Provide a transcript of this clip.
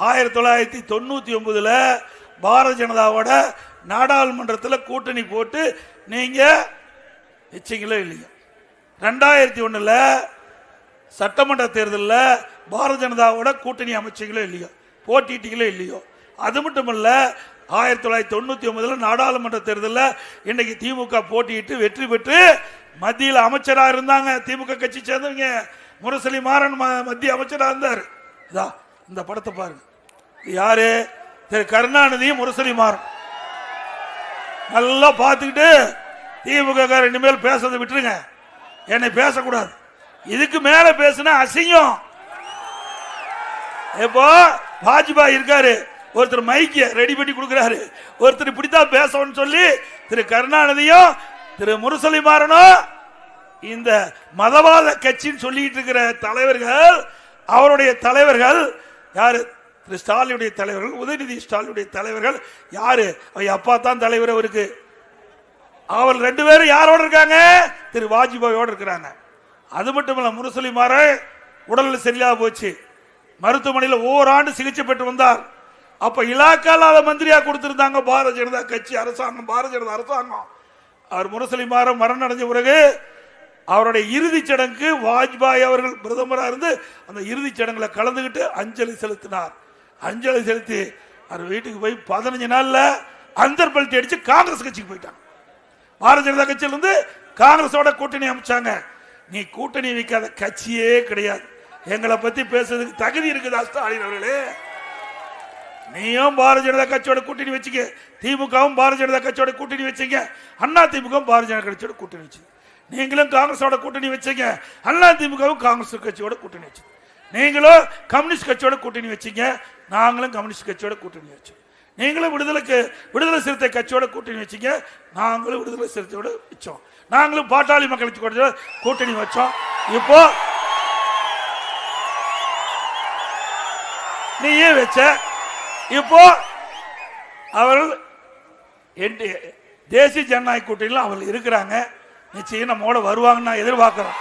1999 பாரதிய ஜனதாவோட நாடாளுமன்றத்தில் கூட்டணி போட்டு நீங்க வச்சீங்களோ இல்லையோ, 2001 சட்டமன்ற தேர்தலில் பாரதிய ஜனதாவோட கூட்டணி அமைச்சீங்களோ இல்லையோ, போட்டிட்டீங்களோ இல்லையோ. அது மட்டுமல்ல, 1999 நாடாளுமன்ற தேர்தலில் இன்னைக்கு திமுக போட்டியிட்டு வெற்றி பெற்று மத்தியில் அமைச்சராக இருந்தாங்க. திமுக கட்சி சேர்ந்தவங்க முரசொலி மாறன் மத்திய அமைச்சராக இருந்தார். இந்த படத்தை பாருங்க. யாரு? திரு கருணாநிதியும் முரசொலி மாறன். நல்லா பார்த்துக்கிட்டு திமுக இனிமேல் பேசுறதை விட்டுருங்க, என்னை பேசக்கூடாது. இதுக்கு மேல பேசுனா அசிங்கம். இப்போ வாஜ்பாய் இருக்காரு, ஒருத்தர் மைக்க ரெடி பண்ணி கொடுக்கிறாரு, ஒருத்தர் இப்படித்தான் பேசணும்னு சொல்லி திரு கருணாநிதியும் திரு முரசொலி மாறனும் இந்த மதவாத கட்சின்னு சொல்லிட்டு இருக்கிற தலைவர்கள், அவருடைய தலைவர்கள் யாரு? திரு ஸ்டாலினுடைய தலைவர்கள், உதயநிதி ஸ்டாலினுடைய தலைவர்கள் யாரு? அவங்க அப்பா தான் தலைவர். அவருக்கு அவர் 2 பேரும் யாரோட இருக்காங்க? திரு வாஜ்பாயோட இருக்கிறாங்க. அது மட்டுமல்ல, முரசொலி மாறன் உடல்நிலை சரியாக போச்சு, மருத்துவமனையில் ஓராண்டு சிகிச்சை பெற்று வந்தார். அப்ப இலாக்கால மந்திரியா கொடுத்திருந்தாங்க பாரதிய ஜனதா கட்சி அரசாங்கம், பாரதிய ஜனதா அரசாங்கம். அவர் முரசொலி மாறன் மரணம் அடைஞ்ச பிறகு அவருடைய இறுதி சடங்கு வாஜ்பாய் அவர்கள் பிரதமராக இருந்து அந்த இறுதி சடங்குல கலந்துகிட்டு அஞ்சலி செலுத்தினார். அஞ்சலி செலுத்தி அவர் வீட்டுக்கு போய் 15 நாள்ல அந்தர் பல்ட்டி அடிச்சு காங்கிரஸ் கட்சிக்கு போயிட்டாங்க. பாரதிய ஜனதா கட்சியிலிருந்து காங்கிரஸோட கூட்டணி அமைச்சாங்க. நீ கூட்டணி வைக்காத கட்சியே கிடையாது. எங்களை பத்தி பேசுறதுக்கு தகுதி இருக்குதா ஸ்டாலின் அவர்களே? நீயும் பாரதிய ஜனதா கட்சியோட கூட்டணி வச்சுக்க, திமுகவும் பாரதிய ஜனதா கட்சியோட கூட்டணி வச்சுங்க, அண்ணா திமுகவும் பாரதிய ஜனதா கட்சியோட கூட்டணி வச்சு, நீங்களும் காங்கிரஸோட கூட்டணி வச்சுங்க, அண்ணா திமுகவும் காங்கிரஸ் கட்சியோட கூட்டணி வச்சு, நீங்களும் கம்யூனிஸ்ட் கட்சியோட கூட்டணி வச்சுங்க, நாங்களும் கம்யூனிஸ்ட் கட்சியோட கூட்டணி வச்சோம், நீங்களும் விடுதலை சிறுத்தை கட்சியோட கூட்டணி வச்சுங்க, நாங்களும் விடுதலை சிறுத்தையோட வச்சோம், நாங்களும் பாட்டாளி மக்கள் கட்சியோட கூட்டணி வச்சோம். இப்போ நீயே வச்ச. இப்போ அவர்கள் தேசிய ஜனநாயக கூட்டணியில் அவர்கள் இருக்கிறாங்க. நிச்சயம் நம்மோட வருவாங்கன்னு நான் எதிர்பார்க்கிறோம்.